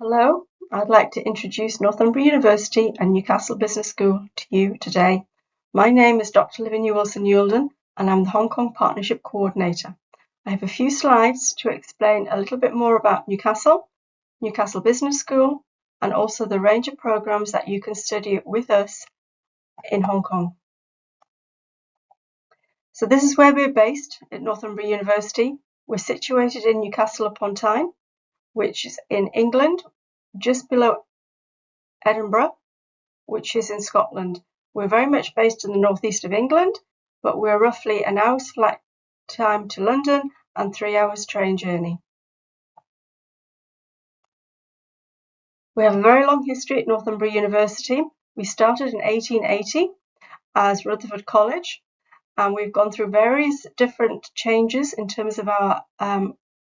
Hello, I'd like to introduce Northumbria University and Newcastle Business School to you today. My name is Dr. Lavinia Wilson-Yulden and I'm the Hong Kong Partnership Coordinator. I have a few slides to explain a little bit more about Newcastle Business School, and also the range of programs that you can study with us in Hong Kong. So this is where we're based at Northumbria University. We're situated in Newcastle upon Tyne, which is in England, just below Edinburgh, which is in Scotland. We're very much based in the northeast of England, but we're roughly an hour's flight time to London and 3 hours train journey. We have a very long history at Northumbria University. We started in 1880 as Rutherford College, and we've gone through various different changes in terms of our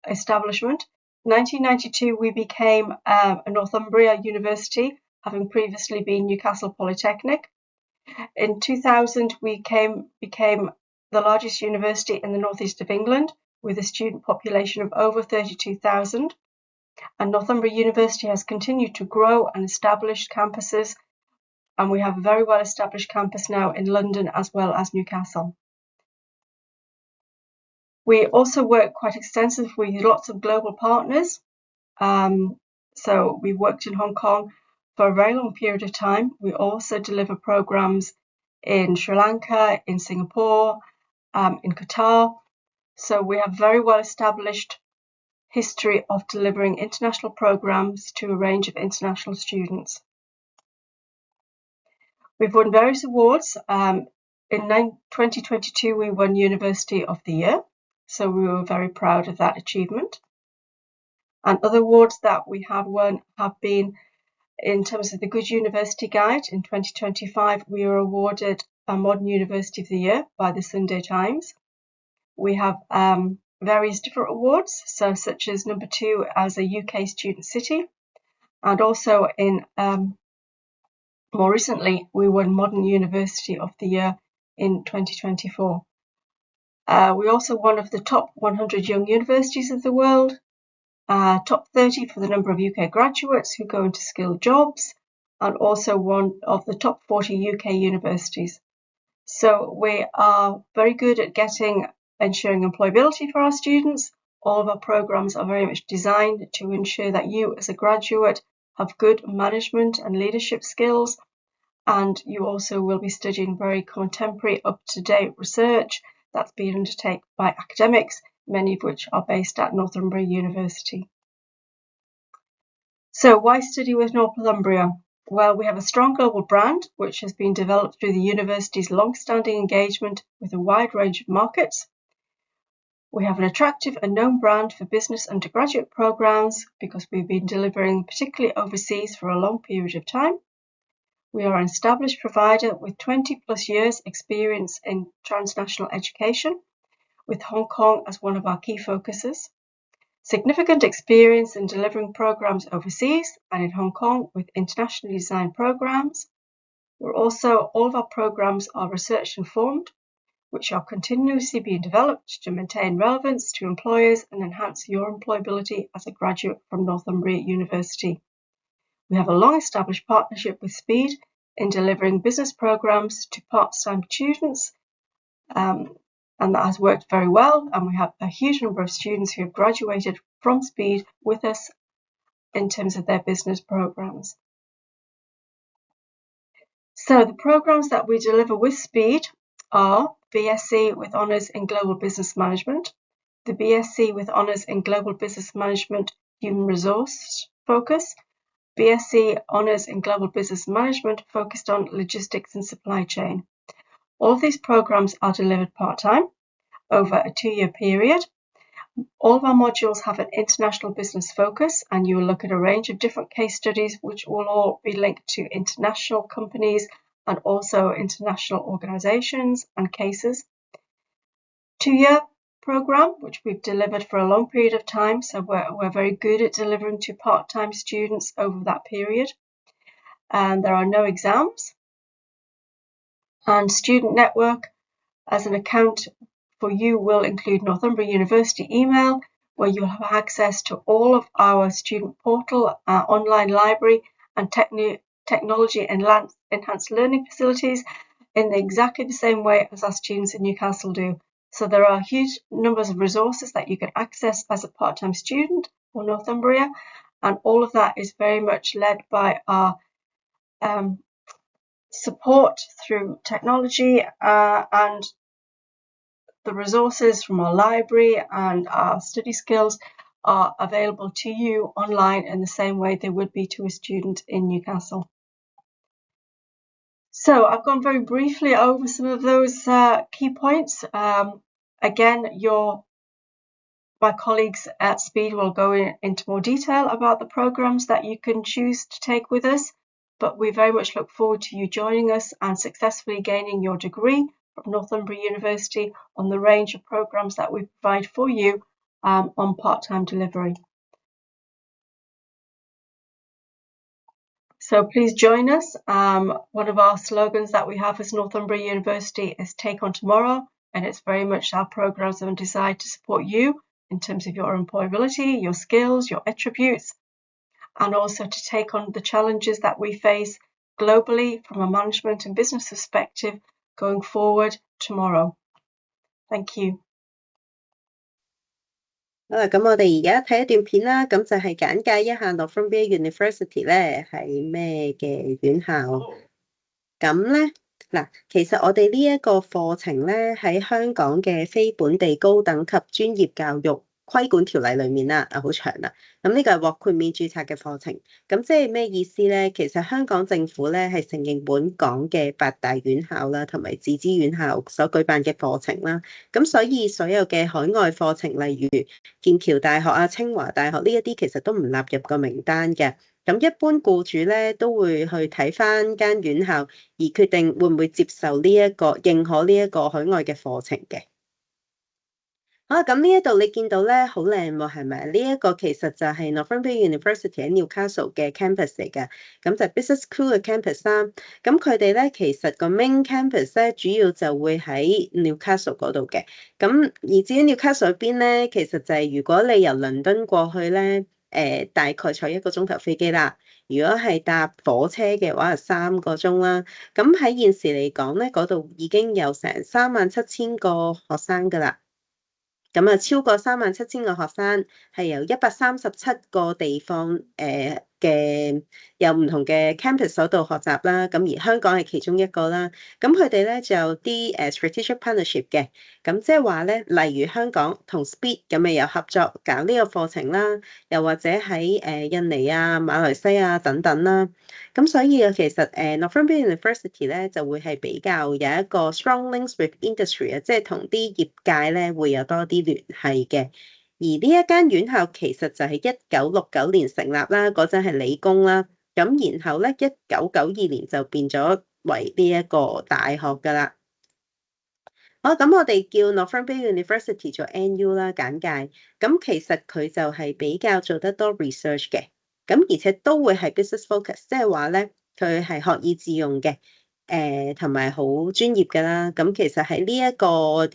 establishment. In 1992, we became a Northumbria University, having previously been Newcastle Polytechnic. In 2000, we became the largest university in the northeast of England, with a student population of over 32,000. And Northumbria University has continued to grow and establish campuses, and we have a very well established campus now in London as well as Newcastle. We also work quite extensively with lots of global partners. So we've worked in Hong Kong for a very long period of time. We also deliver programs in Sri Lanka, in Singapore, in Qatar. So we have very well established history of delivering international programs to a range of international students. We've won various awards. In 2022, we won University of the Year. So we were very proud of that achievement. And other awards that we have won have been, in terms of the Good University Guide, in 2025, we were awarded a Modern University of the Year by the Sunday Times. We have various different awards, so such as number 2 as a UK student city, and also in more recently, we won Modern University of the Year in 2024. We also one of the top 100 young universities of the world, top 30 for the number of UK graduates who go into skilled jobs, and also one of the top 40 UK universities. So we are very good at ensuring employability for our students. All of our programs are very much designed to ensure that you as a graduate have good management and leadership skills, and you also will be studying very contemporary, up-to-date research that's been undertaken by academics, many of which are based at Northumbria University. So why study with Northumbria? Well, we have a strong global brand, which has been developed through the university's long-standing engagement with a wide range of markets. We have an attractive and known brand for business undergraduate programs because we've been delivering particularly overseas for a long period of time. We are an established provider with 20 plus years experience in transnational education, with Hong Kong as one of our key focuses. Significant experience in delivering programs overseas and in Hong Kong with internationally designed programs. All of our programs are research informed, which are continuously being developed to maintain relevance to employers and enhance your employability as a graduate from Northumbria University. We have a long-established partnership with Speed in delivering business programs to part-time students, and that has worked very well, and we have a huge number of students who have graduated from Speed with us in terms of their business programs. So the programs that we deliver with Speed are BSc with Honours in Global Business Management, the BSc with Honours in Global Business Management Human Resource Focus, BSc Honours in Global Business Management focused on logistics and supply chain. All of these programs are delivered part-time over a 2-year period. All of our modules have an international business focus, and you will look at a range of different case studies which will all be linked to international companies and also international organisations and cases. 2-year program, which we've delivered for a long period of time, so we're very good at delivering to part-time students over that period. And there are no exams. And Student Network as an account for you will include Northumbria University email, where you'll have access to all of our student portal, our online library, and technology enhanced learning facilities in exactly the same way as our students in Newcastle do. So there are huge numbers of resources that you can access as a part-time student for Northumbria, and all of that is very much led by our support through technology and the resources from our library and our study skills are available to you online in the same way they would be to a student in Newcastle. So I've gone very briefly over some of those key points. Again, my colleagues at Speed will go into more detail about the programs that you can choose to take with us, but we very much look forward to you joining us and successfully gaining your degree from Northumbria University on the range of programs that we provide for you on part-time delivery. So please join us. One of our slogans that we have as Northumbria University is Take on Tomorrow, and it's very much our programs are designed to support you in terms of your employability, your skills, your attributes, and also to take on the challenges that we face globally from a management and business perspective going forward tomorrow. Thank you. 好啦，咁我哋而家睇一段片啦，咁就係簡介一下 Northumbria University 咧係咩嘅院校。咁咧嗱，其實我哋呢一個課程咧喺香港嘅非本地高等級專業教育規管條例裏面啦，好長啦。咁呢個係獲豁免註冊嘅課程。咁即係咩意思咧？其實香港政府咧係承認本港嘅8大院校啦，同埋自資院校所舉辦嘅課程啦。咁所以所有嘅海外課程，例如劍橋大學啊、清華大學呢一啲，其實都唔納入個名單嘅。咁一般僱主咧都會去睇翻間院校，而決定會唔會接受認可呢一個海外嘅課程嘅。好，咁呢一度你見到咧好靚喎，係咪？呢一個其實就係 Northumbria University 喺 Newcastle 嘅 campus 嚟㗎，咁就 Business School 嘅 campus 啦。咁佢哋咧其實個 main campus 咧主要就會喺 Newcastle 嗰度嘅。咁而至於 Newcastle 邊咧，其實就係如果你由倫敦過去咧，大概坐1個鐘頭飛機啦。如果係搭火車嘅話，係3個鐘啦。咁喺現時嚟講咧，嗰度已經有成37000個學生㗎啦。咁啊，超過37000個學生係由137個地方嘅有唔同嘅 campus 嗰度學習啦。咁而香港係其中一個啦。咁佢哋咧就有啲strategic partnership 嘅。咁即係話咧，例如香港同 Speed 咁咪有合作搞呢個課程啦，又或者喺印尼啊、馬來西亞等等啦。咁所以其實Northumbria University 咧就會係比較有一個 strong links with industry 啊，即係同啲業界咧會有多啲聯繫嘅。而呢一間院校其實就係1969年成立啦，嗰陣係理工啦。咁然後咧1992年就變咗為呢一個大學㗎啦。好，咁我哋叫 Northumbria University 做 NU 啦，簡介。咁其實佢就係比較做得多 research 嘅，咁而且都會係 business focus， 即係話咧佢係學以致用嘅，同埋好專業㗎啦。咁其實喺呢一個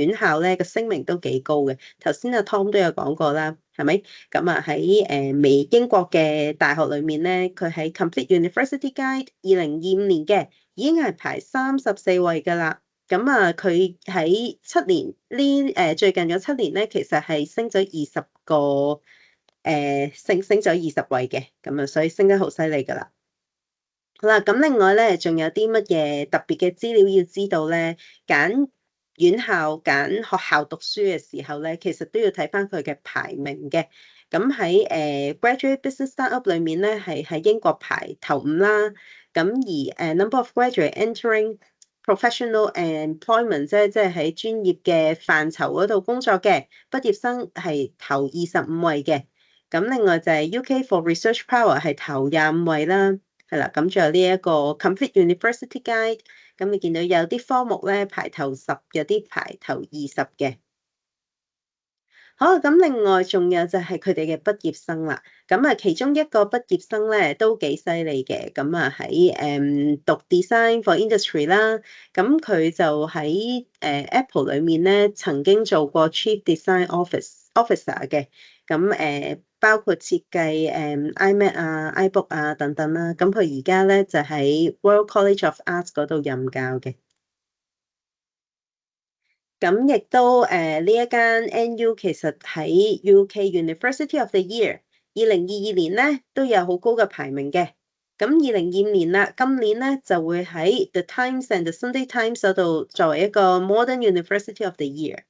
院校咧個聲名都幾高嘅。頭先阿 Tom 都有講過啦，係咪？咁啊喺英國嘅大學裏面咧，佢喺 Complete University Guide 2025年嘅已經係排34位㗎啦。咁啊，佢喺7年最近嗰7年咧，其實係升咗20個升咗20位嘅，咁啊，所以升得好犀利㗎啦。好啦，咁另外咧，仲有啲乜嘢特別嘅資料要知道咧？揀院校、揀學校讀書嘅時候咧，其實都要睇返佢嘅排名嘅。咁喺Graduate Business Startup 裏面咧，係喺英國排頭5啦。咁而Number of Graduate Entering Professional Employment 即係喺專業嘅範疇嗰度工作嘅畢業生係頭25位嘅。咁另外就係 UK for Research Power 係頭25位啦，係啦。咁仲有呢一個 Complete University Guide， 咁你見到有啲科目咧排頭10，有啲排頭20嘅。好，咁另外仲有就係佢哋嘅畢業生啦。咁啊，其中一個畢業生咧都幾犀利嘅。咁啊喺讀 Design for Industry 啦。咁佢就喺Apple 裏面咧曾經做過 Chief Design Office officer 嘅，咁包括設計iMac 啊、iBook 啊等等啦。咁佢而家咧就喺 Royal College of Arts 嗰度任教嘅。咁亦都呢一間 NU 其實喺 UK University of the Year 2022年咧都有好高嘅排名嘅。咁2025年啦，今年咧就會喺 The Times and the Sunday Times 嗰度作為一個 Modern University of the Year。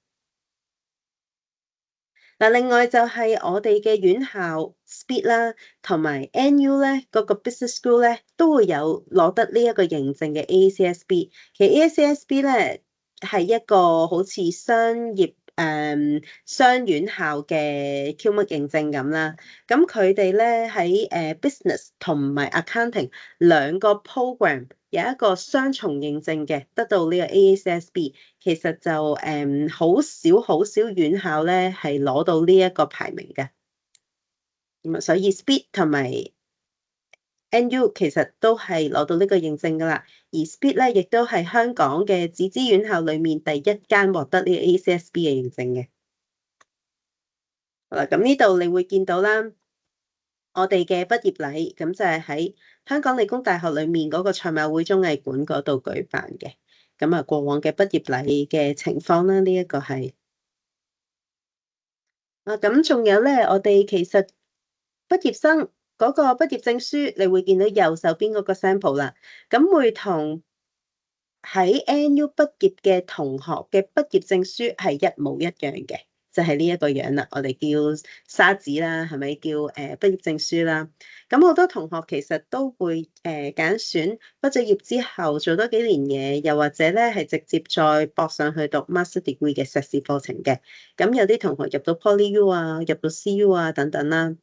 嗱，另外就係我哋嘅院校 Speed 啦，同埋 NU 咧嗰個 Business School 咧都會有攞得呢一個認證嘅 AACSB。其實 AACSB 咧係一個好似商院校嘅 QMIC 認證咁啦。咁佢哋咧喺Business 同埋 Accounting 兩個 program 有一個雙重認證嘅，得到呢個 AACSB。其實就好少院校咧係攞到呢一個排名嘅。咁所以 Speed 同埋 NU 其實都係攞到呢個認證㗎啦。而 Speed 咧亦都係香港嘅自資院校裡面第一間獲得呢個 AACSB 嘅認證嘅。好啦，咁呢度你會見到啦，我哋嘅畢業禮咁就係喺香港理工大學裡面嗰個賽馬會綜藝館嗰度舉辦嘅。咁啊，過往嘅畢業禮嘅情況啦，呢一個係咁仲有咧，我哋其實畢業生嗰個畢業證書，你會見到右手邊嗰個 sample 啦，咁會同喺 NU 畢業嘅同學嘅畢業證書係一模一樣嘅，就係呢一個樣啦。我哋叫沙紙啦，係咪叫畢業證書啦？咁好多同學其實都會揀選畢咗業之後做多幾年嘢，又或者咧係直接再搏上去讀 master degree 嘅碩士課程嘅。咁有啲同學入到 PolyU 啊，入到 CU 啊等等啦。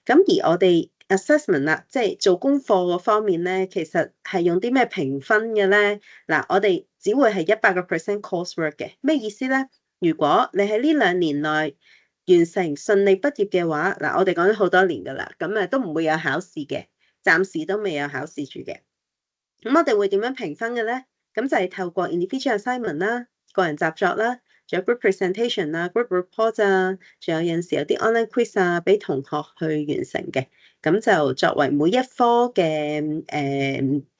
咁而我哋 assessment 啦，即係做功課嗰方面咧，其實係用啲咩評分嘅咧？嗱，我哋只會係100% coursework 嘅。咩意思咧？如果你喺呢2年內完成順利畢業嘅話，嗱，我哋講咗好多年㗎啦，咁都唔會有考試嘅，暫時都未有考試住嘅。咁我哋會點樣評分嘅咧？咁就係透過 individual assignment 啦、個人習作啦，仲有 group presentation 啊、group report 啊，仲有陣時有啲 online quiz 啊，俾同學去完成嘅。咁就作為每一科嘅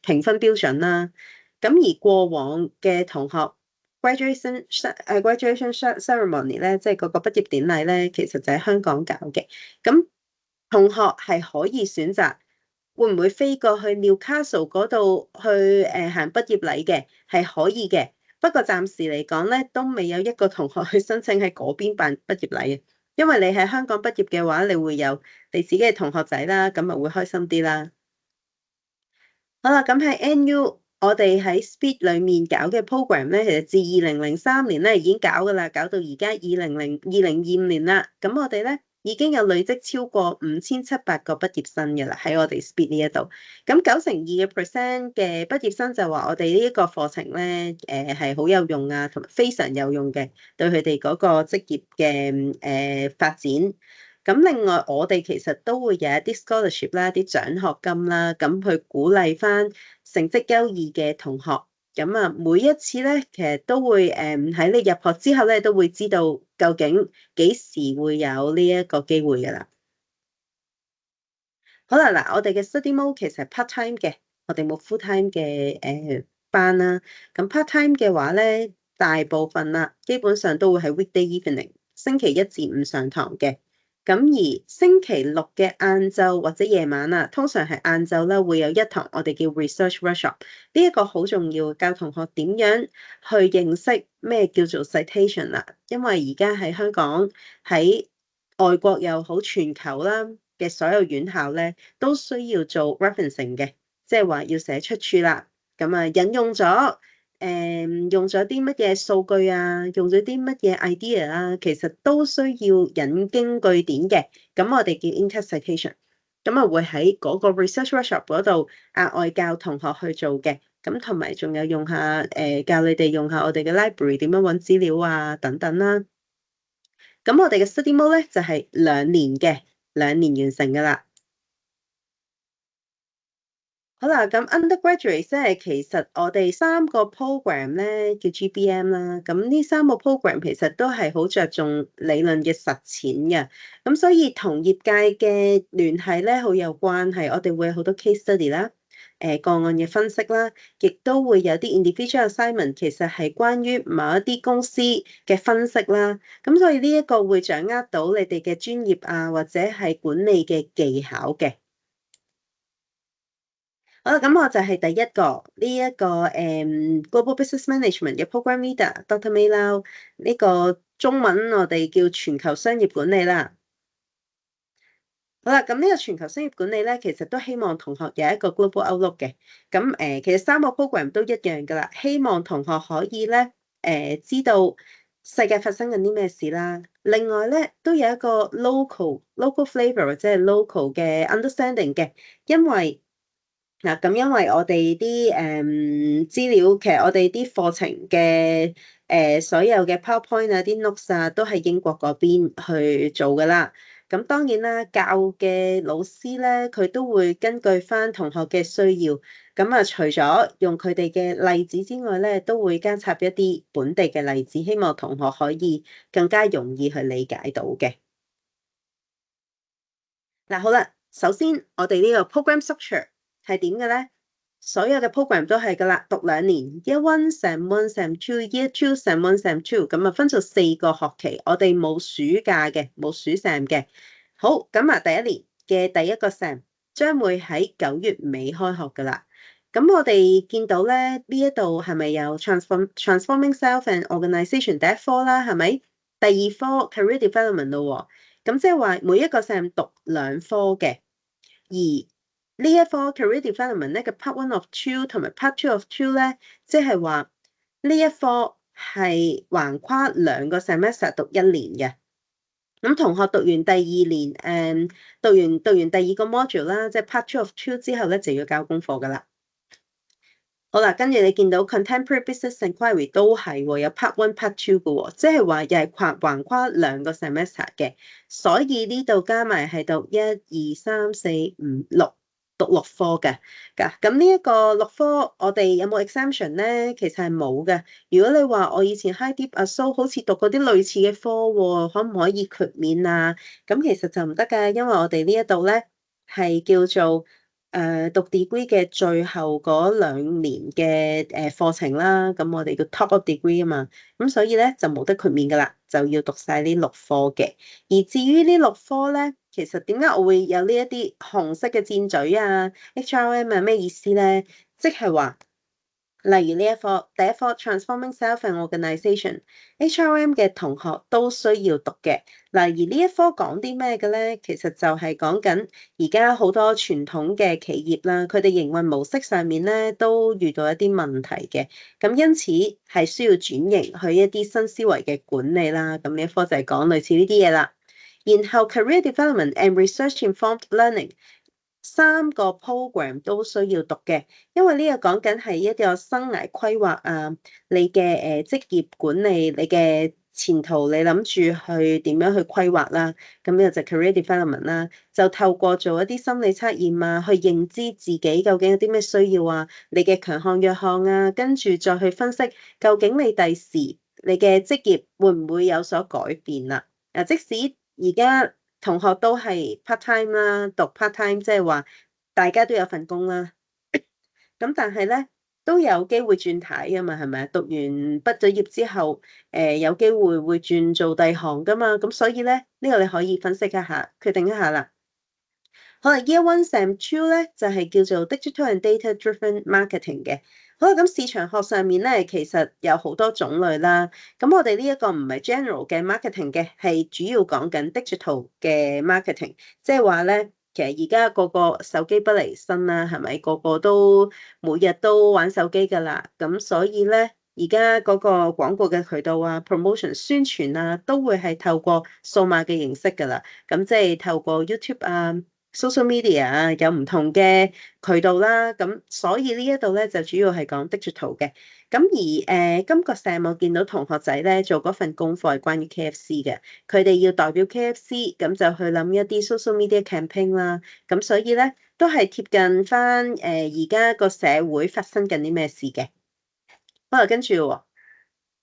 評分標準啦。咁而過往嘅同學 graduation ceremony 咧，即係嗰個畢業典禮咧，其實就喺香港搞嘅。咁同學係可以選擇會唔會飛過去 Newcastle 嗰度去行畢業禮嘅，係可以嘅。不過暫時嚟講咧，都未有一個同學去申請喺嗰邊辦畢業禮，因為你喺香港畢業嘅話，你會有你自己嘅同學仔啦，咁咪會開心啲啦。好啦，咁喺 NU 我哋喺 Speed 裡面搞嘅 program 咧，其實自2003年咧已經搞㗎啦，搞到而家2025年啦。咁我哋咧已經有累積超過5700個畢業生㗎啦，喺我哋 Speed 呢一度。咁92% 嘅畢業生就話我哋呢一個課程咧，係好有用啊，同埋非常有用嘅，對佢哋嗰個職業嘅發展。咁另外，我哋其實都會有一啲 scholarship 啦、啲獎學金啦，咁去鼓勵翻成績優異嘅同學。咁啊，每一次咧，其實都會喺你入學之後咧，都會知道究竟幾時會有呢一個機會㗎啦。好啦，嗱，我哋嘅 study mode 其實係 part time 嘅，我哋冇 full time 嘅班啦。咁 part time 嘅話咧，大部分啦，基本上都會喺 weekday evening，星期1至5上堂嘅。咁而星期6嘅晏晝或者夜晚啊，通常係晏晝啦，會有一堂我哋叫 research workshop。呢一個好重要，教同學點樣去認識咩叫做 citation 啦。因為而家喺香港、喺外國又好，全球啦嘅所有院校咧，都需要做 referencing 嘅，即係話要寫出處啦。咁啊，引用咗用咗啲乜嘢數據啊，用咗啲乜嘢 idea 啊，其實都需要引經據典嘅。咁我哋叫 in-text citation。咁啊，會喺嗰個 research workshop 嗰度額外教同學去做嘅。咁同埋仲有用下教你哋用下我哋嘅 library 點樣揾資料啊等等啦。咁我哋嘅 study mode 咧就係2年嘅，2年完成㗎啦。好啦，咁 undergraduate 即係其實我哋3個 program 咧叫 GBM 啦，咁呢3個 program 其實都係好着重理論嘅實踐嘅，咁所以同業界嘅聯繫咧好有關係，我哋會有好多 case study 啦，個案嘅分析啦，亦都會有啲 individual assignment，其實係關於某一啲公司嘅分析啦，咁所以呢一個會掌握到你哋嘅專業啊，或者係管理嘅技巧嘅。好啦，咁我就係第一個呢一個Global Business Management 嘅 Program Leader Dr. May Lau，呢個中文我哋叫全球商業管理啦。好啦，咁呢個全球商業管理咧，其實都希望同學有一個 global outlook 嘅。咁其實3個 program 都一樣噶啦，希望同學可以咧知道世界發生緊啲咩事啦。另外咧都有一個 local flavor 或者係 local 嘅 understanding 嘅，因為嗱，咁因為我哋啲資料，其實我哋啲課程嘅所有嘅 PowerPoint 啊、啲 notes 啊，都係英國嗰邊去做噶啦。咁當然啦，教嘅老師咧，佢都會根據翻同學嘅需要，咁啊，除咗用佢哋嘅例子之外咧，都會加插一啲本地嘅例子，希望同學可以更加容易去理解到嘅。嗱，好啦，首先我哋呢個 program structure 係點嘅咧？所有嘅 program 都係噶啦，讀2年 ，Year 1、Sem 1、Sem 2、Year 2、Sem 1、Sem 2，咁啊分做4個學期，我哋冇暑假嘅，冇暑 Sem 嘅。好，咁啊第一年嘅第一個 Sem 將會喺9月尾開學噶啦。咁我哋見到咧，呢一度係咪有 Transforming Self and Organization 第一科啦，係咪？第2科 Career Development 咯喎，咁即係話每一個 Sem 讀2科嘅，而呢一科 Career Development 咧嘅 Part 1 of 2同埋 Part 2 of 2咧，即係話呢一科係橫跨2個 semester 讀1年嘅。咁同學讀完第2年，讀完第2個 module 啦，即係 Part 2 of 2之後咧就要交功課噶啦。好啦，跟住你見到 Contemporary Business Inquiry 都係喎，有 Part 1、Part 2嘅喎，即係話又係橫跨2個 semester 嘅，所以呢度加埋係讀1、2、3、4、5、6。讀6科嘅，咁呢一個6科我哋有冇 exemption 咧？其實係冇嘅。如果你話我以前 High Dip Asso 好似讀嗰啲類似嘅科喎，可唔可以豁免啊？咁其實就唔得㗎，因為我哋呢一度咧係叫做讀 degree 嘅最後嗰2年嘅課程啦。咁我哋叫 top of degree 啊嘛，咁所以咧就冇得豁免㗎啦，就要讀晒呢6科嘅。而至於呢6科咧，其實點解我會有呢一啲紅色嘅箭嘴啊 HRM 啊，咩意思咧？即係話，例如呢一科第一科 Transforming Self and Organization HRM 嘅同學都需要讀嘅。嗱，而呢一科講啲咩嘅咧？其實就係講緊而家好多傳統嘅企業啦，佢哋營運模式上面咧都遇到一啲問題嘅，咁因此係需要轉型去一啲新思維嘅管理啦。咁呢一科就係講類似呢啲嘢啦。然後 Career Development and Research Informed Learning 3個 program 都需要讀嘅，因為呢個講緊係一個生涯規劃啊，你嘅職業管理，你嘅前途，你諗住去點樣去規劃啦？咁呢個就 Career Development 啦，就透過做一啲心理測驗啊，去認知自己究竟有啲咩需要啊，你嘅強項弱項啊，跟住再去分析究竟你第時你嘅職業會唔會有所改變啦？即使而家同學都係 part time 啦，讀 part time 即係話大家都有份工啦。咁但係咧都有機會轉軚噶嘛，係咪啊？讀完畢咗業之後，有機會會轉做第二行噶嘛。咁所以咧呢個你可以分析一下，決定一下啦。好啦，Year 1 Sem 2咧就係叫做 Digital and Data Driven Marketing 嘅。好啦，咁市場學上面咧其實有好多種類啦。咁我哋呢一個唔係 general 嘅 marketing 嘅，係主要講緊 digital 嘅 marketing，即係話咧，其實而家個個手機不離身啦，係咪？個個都每日都玩手機㗎啦。咁所以咧，而家嗰個廣告嘅渠道啊、promotion 宣傳啊，都會係透過數碼嘅形式㗎啦。咁即係透過 YouTube 啊、social media 啊，有唔同嘅渠道啦。咁所以呢一度咧就主要係講 digital 嘅。咁而今個 sem 我見到同學仔咧做嗰份功課係關於 KFC 嘅，佢哋要代表 KFC 咁就去諗一啲 social media campaign 啦。咁所以咧都係貼近翻而家個社會發生緊啲咩事嘅。好啦，跟住喎。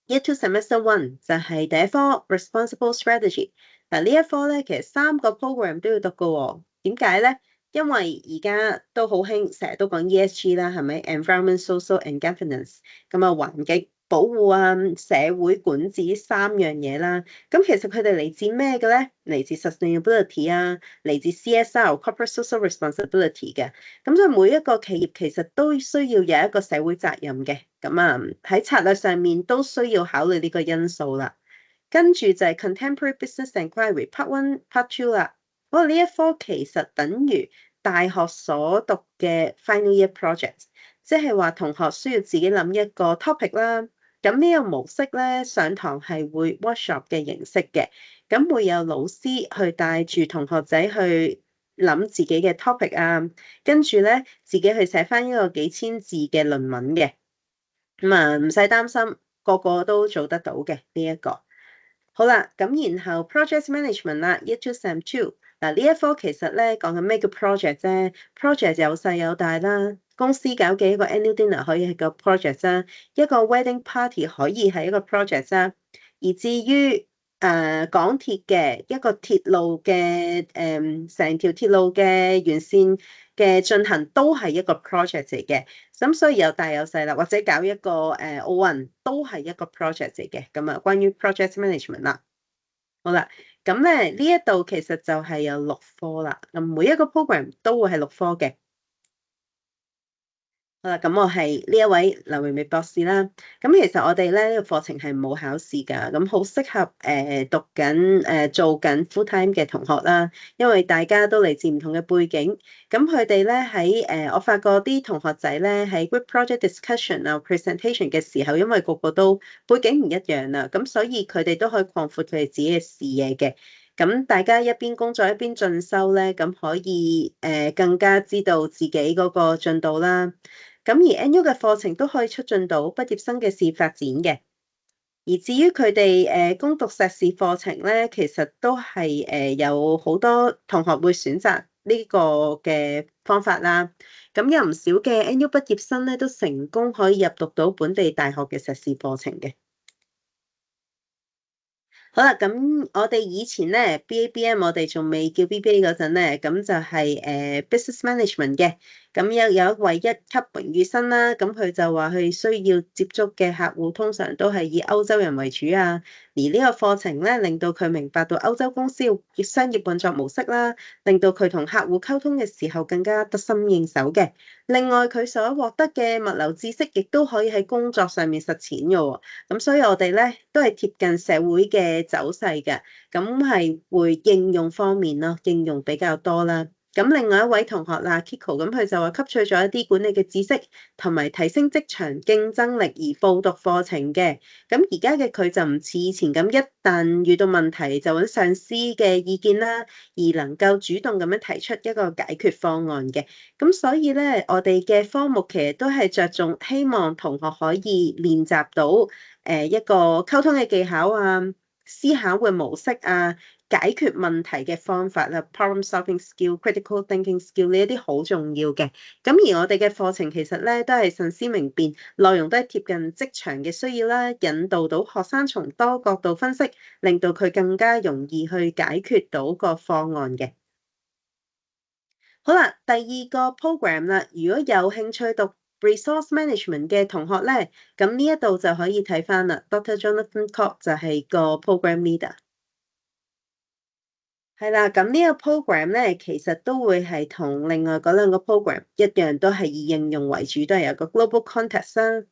Year 2 Semester 1就係第一科 Responsible Strategy。嗱呢一科咧，其實3個 program 都要讀嘅喎。點解咧？因為而家都好興，成日都講 ESG 啦，係咪 Environment, Social and Governance？咁啊，環境保護啊、社會管治呢3樣嘢啦。咁其實佢哋嚟自咩嘅咧？嚟自 Sustainability 啊，嚟自 CSR Corporate Social Responsibility 嘅。咁所以每一個企業其實都需要有一個社會責任嘅。咁啊喺策略上面都需要考慮呢個因素啦。跟住就係 Contemporary Business Inquiry Part 1、Part 2啦。呢一科其實等於大學所讀嘅 Final Year Project， 即係話同學需要自己諗一個 topic 啦。咁呢個模式咧，上堂係會 workshop 嘅形式嘅，咁會有老師去帶住同學仔去諗自己嘅 topic 啊，跟住咧自己去寫翻一個幾千字嘅論文嘅。咁啊唔使擔心，個個都做得到嘅呢一個。好啦，咁然後 project management 啦 Year 2 Sem 2。嗱呢一科其實咧講緊咩叫 project 啫 ？project 有細有大啦，公司搞嘅一個 annual dinner 可以係個 project 啫，一個 wedding party 可以係一個 project 啫。而至於港鐵嘅一個鐵路嘅成條鐵路嘅完善嘅進行都係一個 project 嚟嘅。咁所以有大有細啦，或者搞一個奧運都係一個 project 嚟嘅。咁啊，關於 project management 啦，好啦，咁咧呢一度其實就係有6科啦。咁每一個 program 都會係6科嘅。好啦，咁我係呢一位劉榮美博士啦。咁其實我哋咧呢個課程係冇考試㗎，咁好適合讀緊做緊 full time 嘅同學啦。因為大家都嚟自唔同嘅背景，咁佢哋咧喺我發覺啲同學仔咧喺 group project discussion 啊 presentation 嘅時候，因為個個都背景唔一樣啦，咁所以佢哋都可以擴闊佢哋自己嘅視野嘅。咁大家一邊工作一邊進修咧，咁可以更加知道自己嗰個進度啦。咁而 NU 嘅課程都可以促進到畢業生嘅事業發展嘅。而至於佢哋攻讀碩士課程咧，其實都係有好多同學會選擇呢個嘅方法啦。咁有唔少嘅 NU 畢業生咧都成功可以入讀到本地大學嘅碩士課程嘅。好啦，咁我哋以前咧 BABM 我哋仲未叫 BBA 嗰陣咧，咁就係business management 嘅。咁有一位1級榮譽生啦，咁佢就話佢需要接觸嘅客戶通常都係以歐洲人為主啊。而呢個課程咧，令到佢明白到歐洲公司嘅商業運作模式啦，令到佢同客戶溝通嘅時候更加得心應手嘅。另外佢所獲得嘅物流知識，亦都可以喺工作上面實踐嘅喎。咁所以我哋咧都係貼近社會嘅走勢嘅，咁係會應用方面咯，應用比較多啦。咁另外一位同學啦 Kiko，咁佢就話吸取咗一啲管理嘅知識，同埋提升職場競爭力而報讀課程嘅。咁而家嘅佢就唔似以前咁，一旦遇到問題就揾上司嘅意見啦，而能夠主動咁樣提出一個解決方案嘅。咁所以咧，我哋嘅科目其實都係着重希望同學可以練習到一個溝通嘅技巧啊、思考嘅模式啊、解決問題嘅方法啦、problem solving skill、critical thinking skill 呢一啲好重要嘅。咁而我哋嘅課程其實咧都係慎思明辨，內容都係貼近職場嘅需要啦，引導到學生從多角度分析，令到佢更加容易去解決到個方案嘅。好啦，第2個 program 啦，如果有興趣讀 resource management 嘅同學咧，咁呢一度就可以睇翻啦。Dr. Jonathan Cobb 就係個 program leader。係啦，咁呢個 program 咧，其實都會係同另外嗰2個 program 一樣，都係以應用為主，都係有個 global context 啦。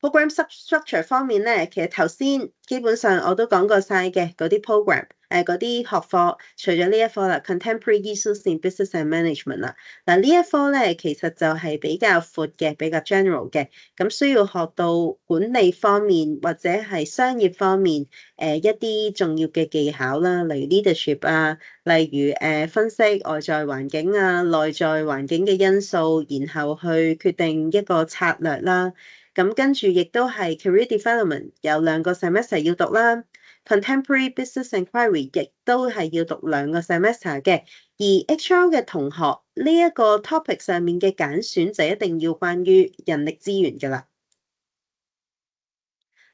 program structure 方面咧，其實頭先基本上我都講過晒嘅嗰啲 program，嗰啲學課，除咗呢一科啦 ，Contemporary Issues in Business and Management 啦，嗱呢一科咧其實就係比較闊嘅，比較 general 嘅，咁需要學到管理方面或者係商業方面一啲重要嘅技巧啦，例如 leadership 啊，例如分析外在環境啊、內在環境嘅因素，然後去決定一個策略啦。咁跟住亦都係 career development 有2個 semester 要讀啦 ，contemporary business inquiry 亦都係要讀2個 semester 嘅。而 HR 嘅同學呢一個 topic 上面嘅揀選就一定要關於人力資源㗎啦。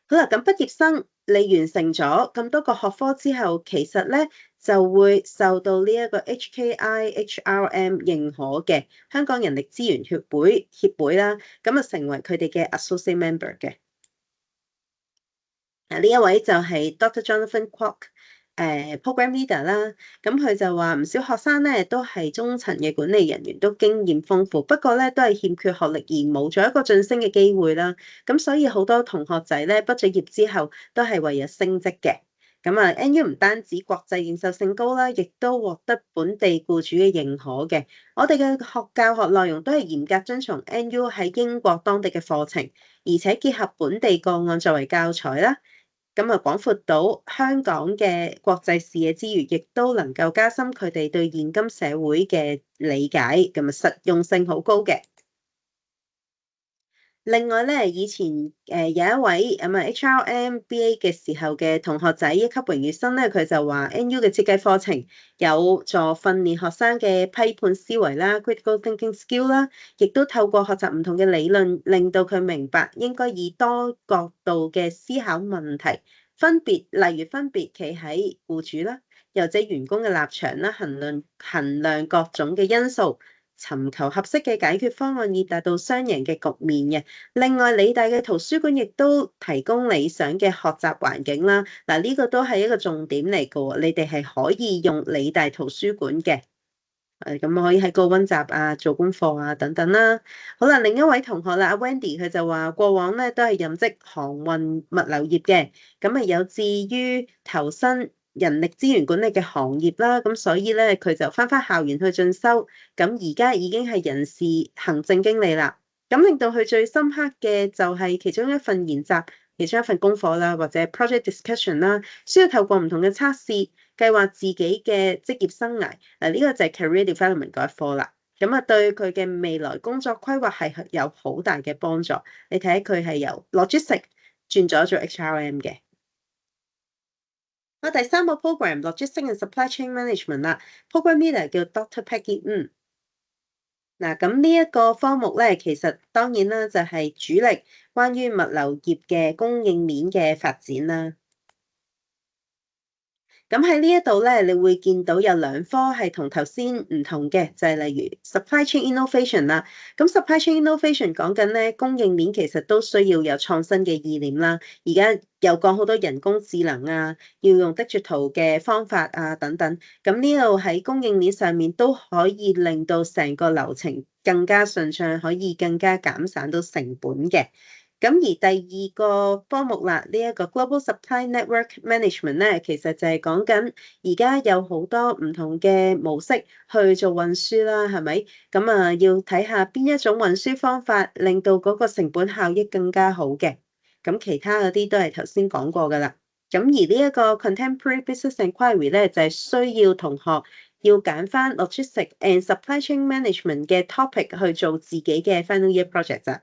好啦，咁畢業生你完成咗咁多個學科之後，其實咧就會受到呢一個 HKI、HRM 認可嘅香港人力資源協會啦，咁啊成為佢哋嘅 associate member 嘅。呢一位就係 Dr. Jonathan Kwok，program leader 啦，咁佢就話唔少學生咧都係中層嘅管理人員，都經驗豐富，不過咧都係欠缺學歷而冇咗一個晉升嘅機會啦。咁所以好多同學仔咧畢咗業之後都係為咗升職嘅。咁啊 NU 唔單止國際認受性高啦，亦都獲得本地僱主嘅認可嘅。我哋嘅教學內容都係嚴格遵從 NU 喺英國當地嘅課程，而且結合本地個案作為教材啦。咁啊，廣闊到香港嘅國際視野之餘，亦都能夠加深佢哋對現今社會嘅理解，咁啊實用性好高嘅。另外咧，以前有一位HRM-BA 嘅時候嘅同學仔，一級榮譽生咧，佢就話 NU 嘅設計課程有助訓練學生嘅批判思維啦 （critical thinking skill） 啦，亦都透過學習唔同嘅理論，令到佢明白應該以多角度嘅思考問題，例如分別企喺僱主啦，又或者員工嘅立場啦，衡量各種嘅因素。尋求合適嘅解決方案，以達到雙贏嘅局面嘅。另外，理大嘅圖書館亦都提供理想嘅學習環境啦。嗱，呢個都係一個重點嚟嘅喎。你哋係可以用理大圖書館嘅，咁可以喺個溫習啊、做功課啊等等啦。好啦，另一位同學啦，阿 Wendy 佢就話過往咧都係任職航運物流業嘅，咁啊有志於投身人力資源管理嘅行業啦，咁所以咧佢就返校園去進修，咁而家已經係人事行政經理啦。咁令到佢最深刻嘅就係其中一份研習、其中一份功課啦，或者 project discussion 啦，需要透過唔同嘅測試計劃自己嘅職業生涯。嗱，呢個就係 career development 嗰一科啦。咁啊，對佢嘅未來工作規劃係有好大嘅幫助。你睇下佢係由 logistics 轉咗做 HRM 嘅。我第3個 program Logistics and Supply Chain Management 啦 ，program leader 叫 Dr. Peggy Ng。嗱，咁呢一個科目咧，其實當然啦，就係主力關於物流業嘅供應鏈嘅發展啦。咁喺呢一度咧，你會見到有2科係同頭先唔同嘅，就係例如 supply chain innovation 啦。咁 supply chain innovation 講緊咧，供應鏈其實都需要有創新嘅意念啦。而家又講好多人工智能啊，要用 digital 嘅方法啊等等。咁呢度喺供應鏈上面都可以令到成個流程更加順暢，可以更加減省到成本嘅。咁而第2個科目啦，呢一個 Global Supply Network Management 咧，其實就係講緊而家有好多唔同嘅模式去做運輸啦，係咪？咁啊，要睇下邊一種運輸方法令到嗰個成本效益更加好嘅。咁其他嗰啲都係頭先講過噶啦。咁而呢一個 Contemporary Business Inquiry 咧，就係需要同學要揀翻 Logistics and Supply Chain Management 嘅 topic 去做自己嘅 Final Year Project 咋。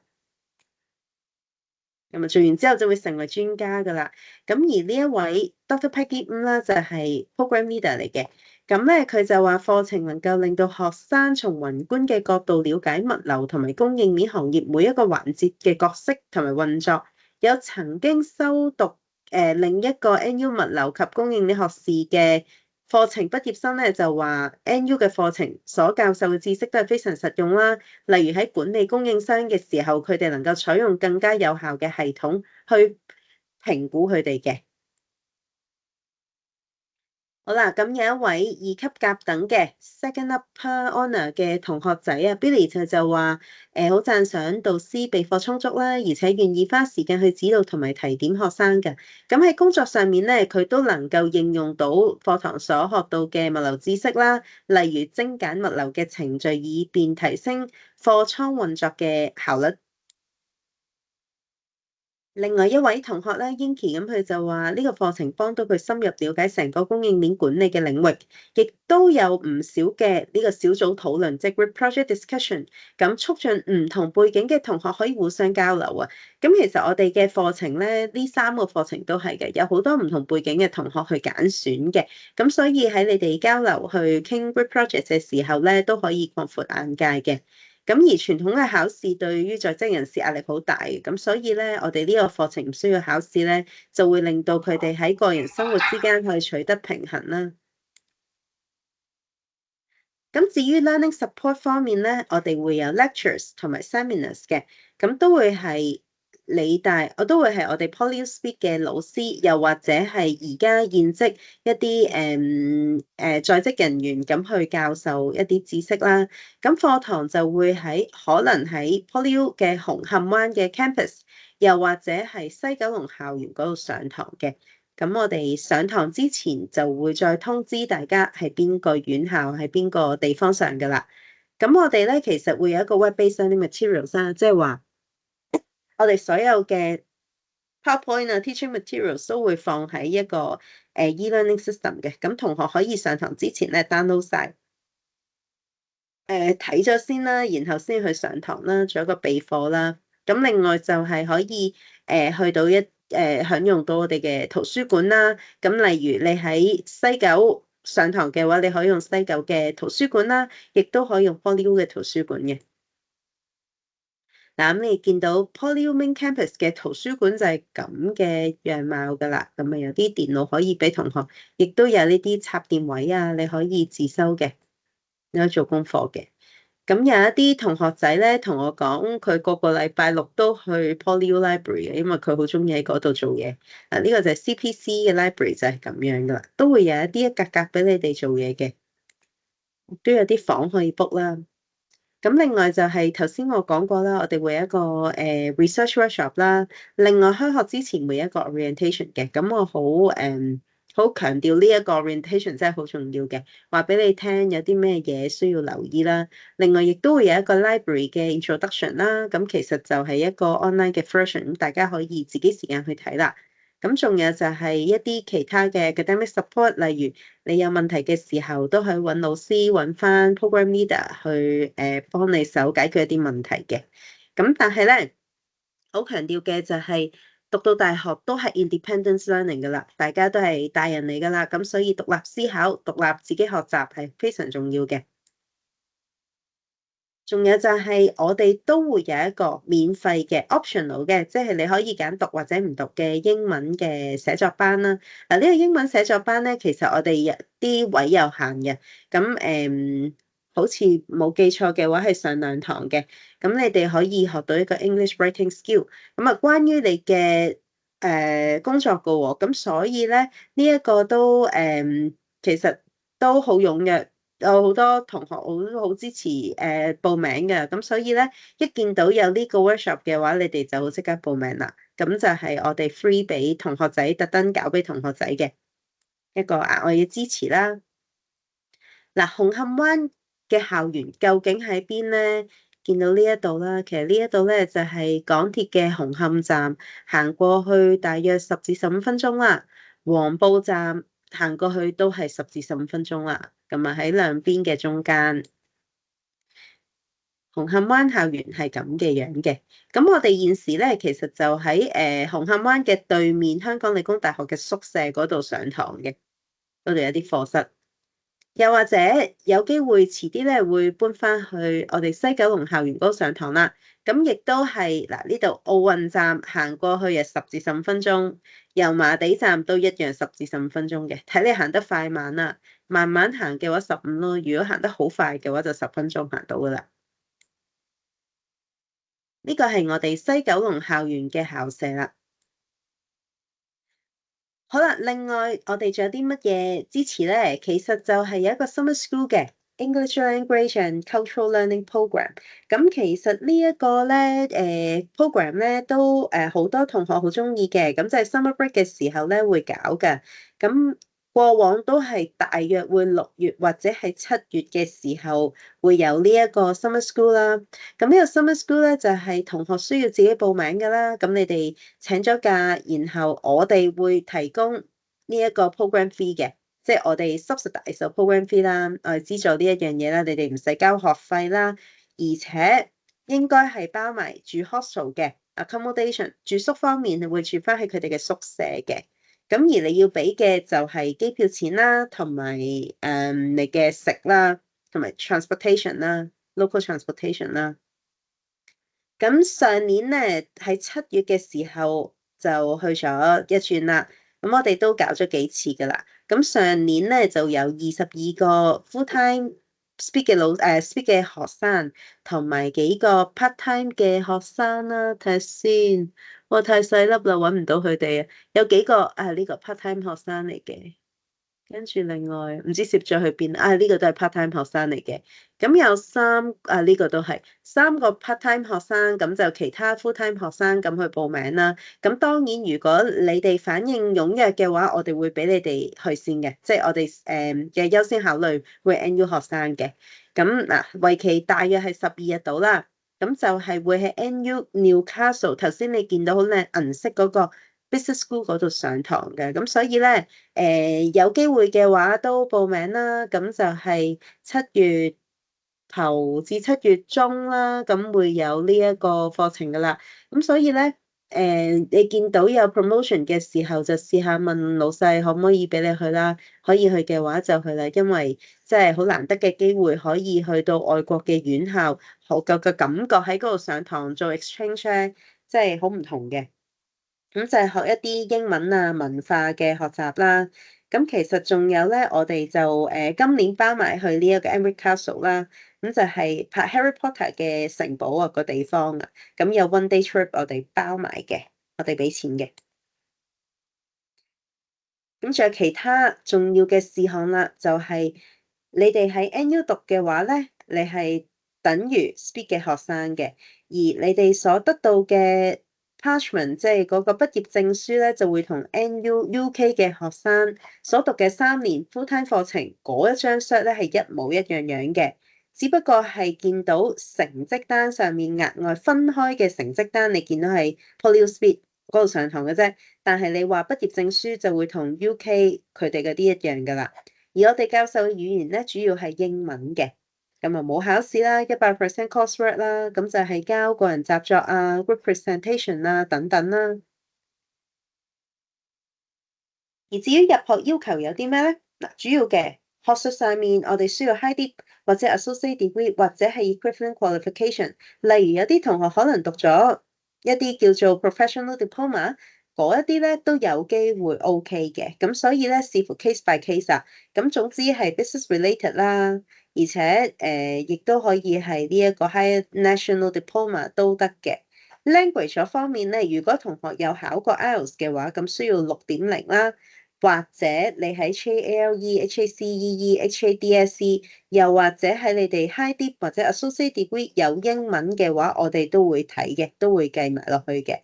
咁啊，做完之後就會成為專家噶啦。咁而呢一位 Dr. Peggy Ng 啦，就係 program leader 嚟嘅。咁咧，佢就話課程能夠令到學生從宏觀嘅角度了解物流同埋供應鏈行業每一個環節嘅角色同埋運作。有曾經修讀另一個 NU 物流及供應鏈學士嘅課程畢業生咧，就話 NU 嘅課程所教授嘅知識都係非常實用啦。例如喺管理供應商嘅時候，佢哋能夠採用更加有效嘅系統去評估佢哋嘅。好啦，咁有一位2級甲等嘅 Second Upper Honour 嘅同學仔啊 ，Billy 就話好讚賞導師備課充足啦，而且願意花時間去指導同埋提點學生嘅。咁喺工作上面咧，佢都能夠應用到課堂所學到嘅物流知識啦，例如精簡物流嘅程序，以便提升貨倉運作嘅效率。另外一位同學咧，Inky 咁佢就話呢個課程幫到佢深入了解成個供應鏈管理嘅領域，亦都有唔少嘅呢個小組討論，即係 group project discussion，咁促進唔同背景嘅同學可以互相交流啊。咁其實我哋嘅課程咧，呢3個課程都係嘅，有好多唔同背景嘅同學去揀選嘅，咁所以喺你哋交流去傾 group project 嘅時候咧，都可以擴闊眼界嘅。咁而傳統嘅考試對於在職人士壓力好大嘅，咁所以咧，我哋呢個課程唔需要考試咧，就會令到佢哋喺個人生活之間可以取得平衡啦。咁至於 learning support 方面咧，我哋會有 lectures 同埋 seminars 嘅，咁都會係我都會係我哋 PolyU Speak 嘅老師，又或者係而家現職一啲在職人員咁去教授一啲知識啦。咁課堂就會可能喺 PolyU 嘅紅磡灣嘅 campus，又或者係西九龍校園嗰度上堂嘅。咁我哋上堂之前就會再通知大家係邊個院校喺邊個地方上㗎啦。咁我哋咧其實會有一個 web-based learning materials 啦，即係話我哋所有嘅 PowerPoint 啊、teaching materials 都會放喺一個e-learning system 嘅。咁同學可以上堂之前咧 download 晒，睇咗先啦，然後先去上堂啦，做一個備課啦。咁另外就係可以去到享用到我哋嘅圖書館啦。咁例如你喺西九上堂嘅話，你可以用西九嘅圖書館啦，亦都可以用 PolyU 嘅圖書館嘅。嗱，咁你見到 PolyU Main Campus 嘅圖書館就係咁嘅樣貌㗎啦。咁啊有啲電腦可以俾同學，亦都有呢啲插電位啊，你可以自修嘅，你可以做功課嘅。咁有一啲同學仔咧同我講，佢個個禮拜六都去 PolyU Library 嘅，因為佢好中意喺嗰度做嘢。嗱，呢個就係 CPC 嘅 library 就係咁樣噶啦，都會有一啲一格格俾你哋做嘢嘅，都有啲房可以 book 啦。咁另外就係頭先我講過啦，我哋會有一個research workshop 啦。另外開學之前會有一個 orientation 嘅，咁我好強調呢一個 orientation 真係好重要嘅，話俾你聽有啲咩嘢需要留意啦。另外亦都會有一個 library 嘅 introduction 啦，咁其實就係一個 online 嘅 version，咁大家可以自己時間去睇啦。咁仲有就係一啲其他嘅 academic support，例如你有問題嘅時候都可以揾老師揾翻 program leader 去幫你手解決一啲問題嘅。咁但係咧好強調嘅就係讀到大學都係 independence learning 噶啦，大家都係大人嚟噶啦，咁所以獨立思考、獨立自己學習係非常重要嘅。仲有就係我哋都會有一個免費嘅 optional 嘅，即係你可以揀讀或者唔讀嘅英文嘅寫作班啦。嗱，呢個英文寫作班咧，其實我哋有啲位有限嘅，咁好似冇記錯嘅話係上2堂嘅，咁你哋可以學到一個 English writing skill，咁啊關於你嘅工作㗎喎，咁所以咧呢一個都其實都好踴躍。有好多同學好支持報名嘅，咁所以咧一見到有呢個 workshop 嘅話，你哋就好即刻報名啦。咁就係我哋 free 俾同學仔，特登搞俾同學仔嘅一個額外嘅支持啦。嗱，紅磡灣嘅校園究竟喺邊咧？見到呢一度啦，其實呢一度咧就係港鐵嘅紅磡站，行過去大約10至15分鐘啦。黃埔站行過去都係10至15分鐘啦。咁啊喺兩邊嘅中間，紅磡灣校園係咁嘅樣嘅。咁我哋現時咧，其實就喺紅磡灣嘅對面香港理工大學嘅宿舍嗰度上堂嘅，嗰度有啲課室。又或者有機會遲啲咧會搬翻去我哋西九龍校園嗰度上堂啦。咁亦都係嗱，呢度奧運站行過去係10至15分鐘，油麻地站都一樣10至15分鐘嘅，睇你行得快慢啦。慢慢行嘅話15咯，如果行得好快嘅話就10分鐘行到噶啦。呢個係我哋西九龍校園嘅校舍啦。好啦，另外我哋仲有啲乜嘢支持咧？其實就係有一個 summer school 嘅 English Language and Cultural Learning Program。咁其實呢一個咧program 咧都好多同學好中意嘅，咁就係 summer break 嘅時候咧會搞嘅。咁過往都係大約會6月或者係7月嘅時候會有呢一個 summer school 啦。咁呢個 summer school 咧就係同學需要自己報名㗎啦。咁你哋請咗假，然後我哋會提供呢一個 program fee 嘅，即係我哋 subsidize 個 program fee 啦，我哋資助呢一樣嘢啦，你哋唔使交學費啦，而且應該係包埋住 hostel 嘅 accommodation， 住宿方面會住翻喺佢哋嘅宿舍嘅。咁而你要俾嘅就係機票錢啦，同埋你嘅食啦，同埋 transportation 啦 ，local transportation 啦。咁上年咧喺7月嘅時候就去咗一轉啦。咁我哋都搞咗幾次噶啦。咁上年咧就有22個 full time speak 嘅speak 嘅學生，同埋幾個 part time 嘅學生啦。睇下先，哇太細粒啦，揾唔到佢哋啊。有幾個呢個 part time 學生嚟嘅。跟住另外唔知攝咗去邊呢個都係 part time 學生嚟嘅。咁有呢個都係3個 part time 學生，咁就其他 full time 學生咁去報名啦。咁當然如果你哋反應踴躍嘅話，我哋會俾你哋去先嘅，即係我哋嘅優先考慮會 NU 學生嘅。咁嗱，為期大約係12日到啦。咁就係會喺 NU Newcastle 頭先你見到好靚銀色嗰個 business school 嗰度上堂嘅。咁所以咧有機會嘅話都報名啦。咁就係7月頭至7月中啦，咁會有呢一個課程噶啦。咁所以咧你見到有 promotion 嘅時候，就試下問老細可唔可以俾你去啦。可以去嘅話就去啦，因為即係好難得嘅機會，可以去到外國嘅院校，好嘅感覺喺嗰度上堂做 exchange 咧，即係好唔同嘅。咁就係學一啲英文啊文化嘅學習啦。咁其實仲有咧，我哋就今年包埋去呢一個 Alnwick Castle 啦。咁就係拍 Harry Potter 嘅城堡啊個地方啊。咁有 one day trip 我哋包埋嘅，我哋俾錢嘅。咁仲有其他重要嘅事項啦，就係你哋喺 NU 讀嘅話咧，你係等於 speak 嘅學生嘅，而你哋所得到嘅 Parchment 即係嗰個畢業證書咧，就會同 NU UK 嘅學生所讀嘅3年 full time 課程嗰一張 cert 咧係一模一樣樣嘅，只不過係見到成績單上面額外分開嘅成績單，你見到係 PolySpeed 嗰度上堂嘅啫。但係你話畢業證書就會同 UK 佢哋嗰啲一樣噶啦。而我哋教授嘅語言咧，主要係英文嘅。咁啊冇考試啦，100% coursework 啦，咁就係交個人習作啊、group presentation 啊等等啦。而至於入學要求有啲咩咧？嗱，主要嘅學術上面，我哋需要 high dip 或者 associate degree 或者係 equivalent qualification。例如有啲同學可能讀咗一啲叫做 professional diploma。嗰一啲咧都有機會 OK 嘅，咁所以咧視乎 case by case 啊。咁總之係 business related 啦，而且亦都可以係呢一個 higher national diploma 都得嘅。language 嗰方面咧，如果同學有考過 IELTS 嘅話，咁需要6.0啦，或者你喺 HALE、HACEE、HADSE，又或者喺你哋 high dip 或者 associate degree 有英文嘅話，我哋都會睇嘅，都會計埋落去嘅。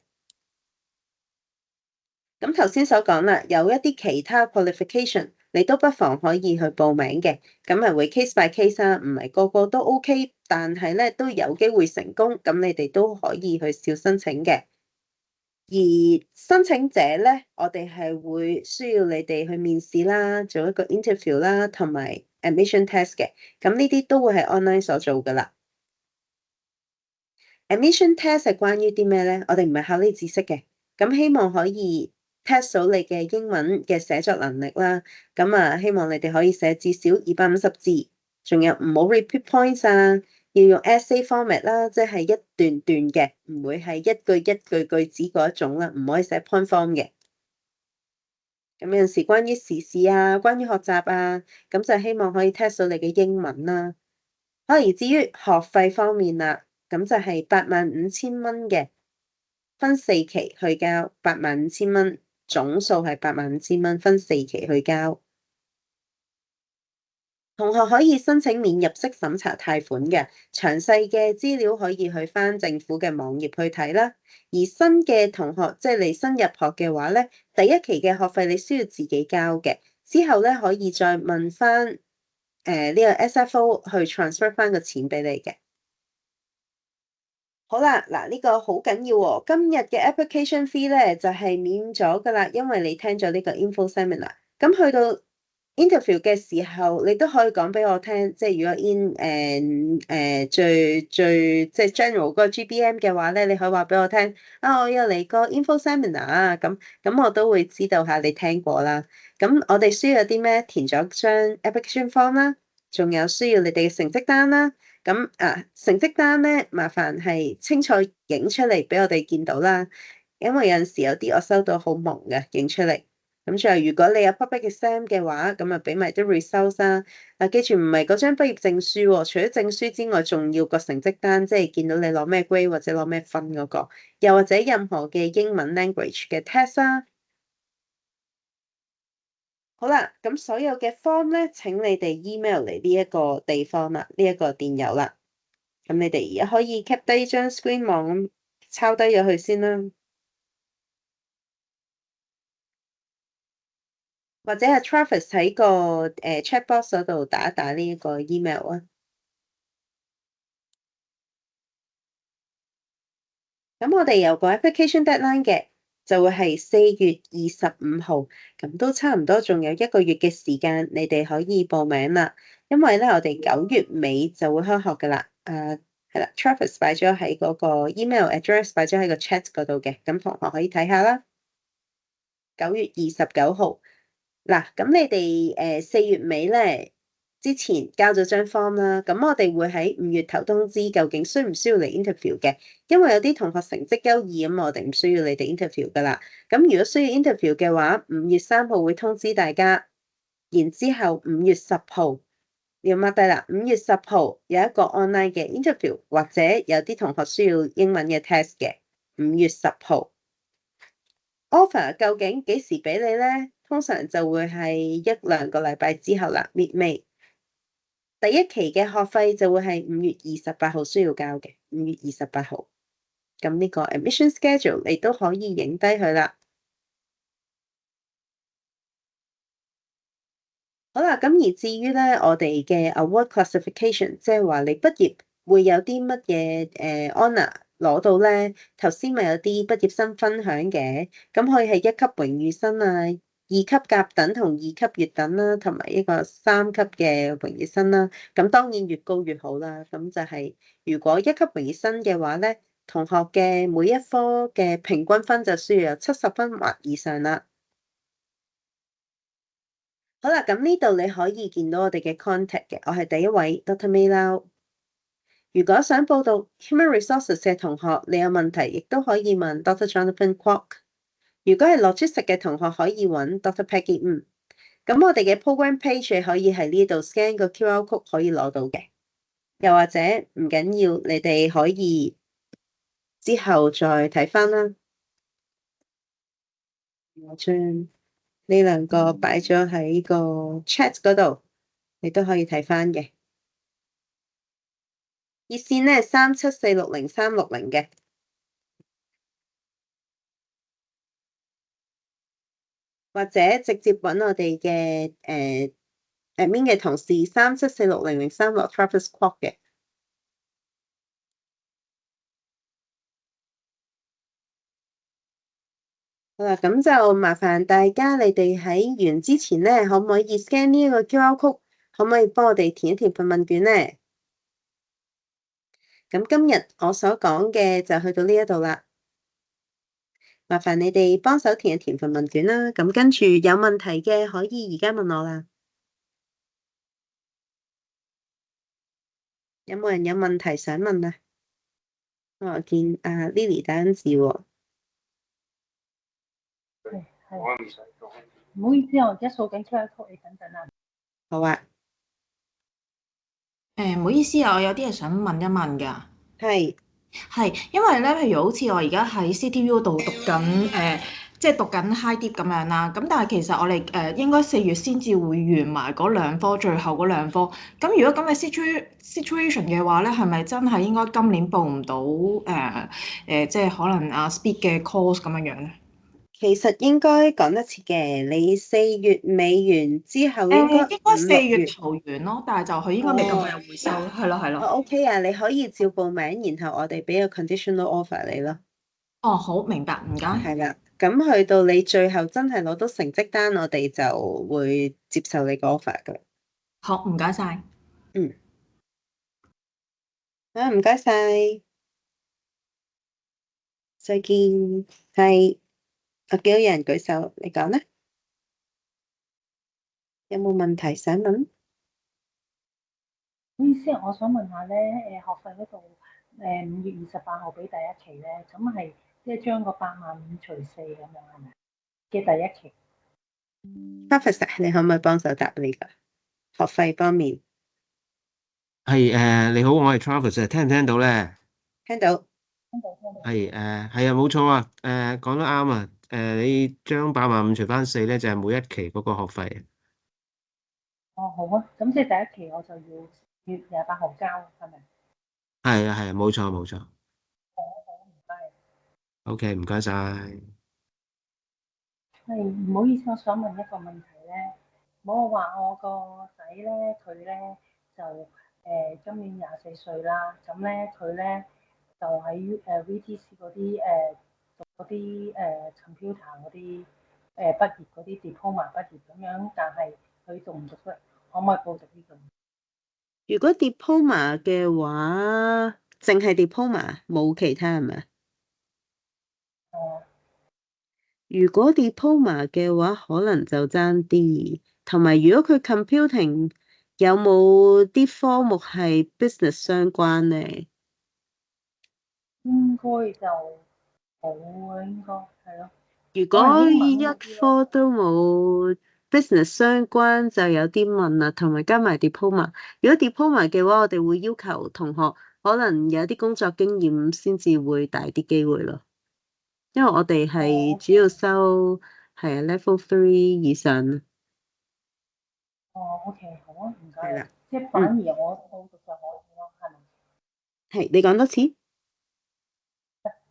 咁頭先所講啦，有一啲其他 qualification，你都不妨可以去報名嘅。咁係會 case by case 啊，唔係個個都 OK，但係咧都有機會成功。咁你哋都可以去少申請嘅。而申請者咧，我哋係會需要你哋去面試啦，做一個 interview 啦，同埋 admission test 嘅。咁呢啲都會係 online 所做噶啦。admission test 係關於啲咩咧？我哋唔係考你知識嘅，咁希望可以test 到你嘅英文嘅寫作能力啦，咁啊希望你哋可以寫至少250字，仲有唔好 repeat points 啊，要用 essay format 啦，即係一段段嘅，唔會係一句一句句子嗰一種啦，唔可以寫 point form 嘅。咁有陣時關於時事啊，關於學習啊，咁就希望可以 test 到你嘅英文啦。而至於學費方面啦，咁就係85,000蚊嘅，分4期去交85,000蚊。總數係85,000蚊，分4期去交。同學可以申請免入息審查貸款嘅，詳細嘅資料可以去返政府嘅網頁去睇啦。而新嘅同學即係你新入學嘅話咧，第一期嘅學費你需要自己交嘅，之後咧可以再問返呢個 SFO 去 transfer 返個錢俾你嘅。好啦，嗱呢個好緊要喎，今日嘅 application fee 咧就係免咗㗎啦，因為你聽咗呢個 info seminar。咁去到interview 嘅時候，你都可以講俾我聽，即係如果 in 最即係 general 嗰個 GBM 嘅話咧，你可以話俾我聽啊，我有嚟個 info seminar 啊，咁我都會知道下你聽過啦。咁我哋需要有啲咩？填咗張 application form 啦，仲有需要你哋嘅成績單啦。咁成績單咧，麻煩係清楚影出嚟俾我哋見到啦，因為有陣時有啲我收到好蒙嘅影出嚟。咁最後，如果你有 public exam 嘅話，咁啊俾埋啲 results 啦。記住唔係嗰張畢業證書喎，除咗證書之外，仲要個成績單，即係見到你攞咩 grade 或者攞咩分嗰個，又或者任何嘅英文 language 嘅 test 啦。好啦，咁所有嘅 form 咧，請你哋 email 嚟呢一個地方啦，呢一個電郵啦。咁你哋而家可以 cap 低張 screen 網咁抄低咗佢先啦。或者係 Travis 喺個chat box 嗰度打一打呢一個 email 啊。咁我哋有個 application deadline 嘅，就會係4月25號，咁都差唔多，仲有1個月嘅時間，你哋可以報名啦。因為咧，我哋9月尾就會開學噶啦。係啦 ，Travis 擺咗喺嗰個 email address 擺咗喺個 chat 嗰度嘅，咁同學可以睇下啦。9月29號。嗱，咁你哋4月尾咧之前交咗張 form 啦，咁我哋會喺5月頭通知究竟需唔需要嚟 interview 嘅，因為有啲同學成績優異，咁我哋唔需要你哋 interview 噶啦。咁如果需要 interview 嘅話，5月3號會通知大家，然之後5月10號你要 mark 低啦。5月10號有一個 online 嘅 interview，或者有啲同學需要英文嘅 test 嘅。5月10號 offer 究竟幾時俾你咧？通常就會係1-2個禮拜之後啦 ，mid-May。第一期嘅學費就會係5月28號需要交嘅，5月28號。咁呢個 admission schedule 你都可以影低佢啦。好啦，咁而至於咧，我哋嘅 award classification，即係話你畢業會有啲乜嘢honor 攞到咧？頭先咪有啲畢業生分享嘅，咁可以係1級榮譽生啊。2級甲等同2級乙等啦，同埋一個3級嘅榮譽生啦。咁當然越高越好啦。咁就係如果1級榮譽生嘅話咧，同學嘅每一科嘅平均分就需要有70分或以上啦。好啦，咁呢度你可以見到我哋嘅 contact 嘅，我係第一位 Dr. May Lau。如果想報讀 Human Resources 嘅同學，你有問題亦都可以問 Dr. Jonathan Kwok。如果係 Logistics 嘅同學，可以揾 Dr. Peggy。咁我哋嘅 program page 可以喺呢度 scan 個 QR code 可以攞到嘅，又或者唔緊要，你哋可以之後再睇返啦。我將呢兩個擺咗喺個 chat 嗰度，你都可以睇返嘅。熱線咧37460360嘅。或者直接揾我哋嘅admin 嘅同事37460036 Travis Kwok 嘅。好啦，咁就麻煩大家，你哋喺完之前咧，可唔可以 scan 呢一個 QR code？可唔可以幫我哋填一填份問卷咧？咁今日我所講嘅就去到呢一度啦。麻煩你哋幫手填一填份問卷啦。咁跟住有問題嘅可以而家問我啦。有冇人有問題想問啊？我見阿 Lily 打緊字喎。唔好意思，我而家掃緊 QR code，你等等啊。好啊。唔好意思啊，我有啲嘢想問一問㗎。係。係，因為咧，譬如好似我而家喺 CTU 度讀緊即即係讀緊 high dip 咁樣啦。咁但係其實我哋應該4月先至會完埋嗰兩科，最後嗰兩科。咁如果咁嘅 situation 嘅話咧，係咪真係應該今年報唔到即係可能speed 嘅 course 咁樣樣咧？其實應該講得切嘅，你4月尾完之後應該應該5、6 4月月。頭完咯，但係就佢應該未咁快有回收，係咯係咯。OK 啊，你可以照報名，然後我哋俾個 conditional offer 你咯。哦，好明白，唔該。係啦，咁去到你最後真係攞到成績單，我哋就會接受你個 offer 噶。好，唔該晒。唔該晒，再見。係，我見到有人舉手，你講啦。有冇問題想問？唔好意思，我想問下咧，學費嗰度5月28號俾第一期咧，咁係即係將個85000除4咁樣係咪？嘅第一期。Professor，你可唔可以幫手答呢個學費方面？係你好，我係 Travis，聽唔聽到咧？聽到。係係啊，冇錯啊，講得啱啊，你將85000除翻4咧，就係每一期嗰個學費。哦，好啊，咁即係第一期我就要月28號交，係咪？係啊，冇錯冇錯。好，唔該。 OK，唔該晒。係，唔好意思，我想問一個問題咧。我話我個仔咧，佢咧就今年24歲啦，咁咧佢咧就喺VTC 嗰啲讀嗰啲computer 嗰啲畢業嗰啲 diploma 畢業咁樣，但係佢讀唔讀得，可唔可以報讀呢個？如果 diploma 嘅話，淨係 diploma 冇其他係咪？如果 diploma 嘅話，可能就爭啲。同埋，如果佢 computing 有冇啲科目係 business 相關咧？應該就冇啊，應該係咯。如果一科都冇 business 相關，就有啲問啦。同埋加埋 diploma，如果 diploma 嘅話，我哋會要求同學可能有啲工作經驗先至會大啲機會咯。因為我哋係主要收係 level 3以上。哦，OK，好啊，唔該。係啦，即係反而我報讀就可以咯，係咪？係，你講多次。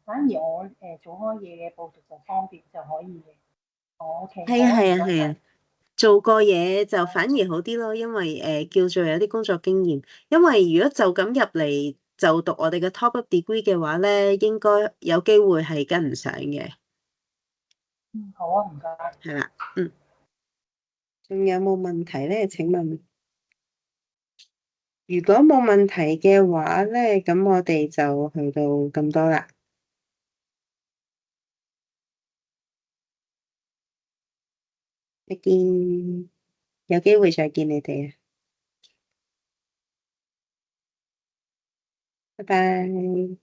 反而我做開嘢嘅報讀就方便就可以嘅。哦，OK，係啊，好啊，係啊，唔該係啊，做過嘢就反而好啲咯，因為叫做有啲工作經驗。因為如果就咁入嚟就讀我哋嘅 top up degree 嘅話咧，應該有機會係跟唔上嘅。好啊，唔該。係啦，仲有冇問題咧？請問，如果冇問題嘅話咧，咁我哋就去到咁多啦。再見，有機會再見你哋啊！拜拜。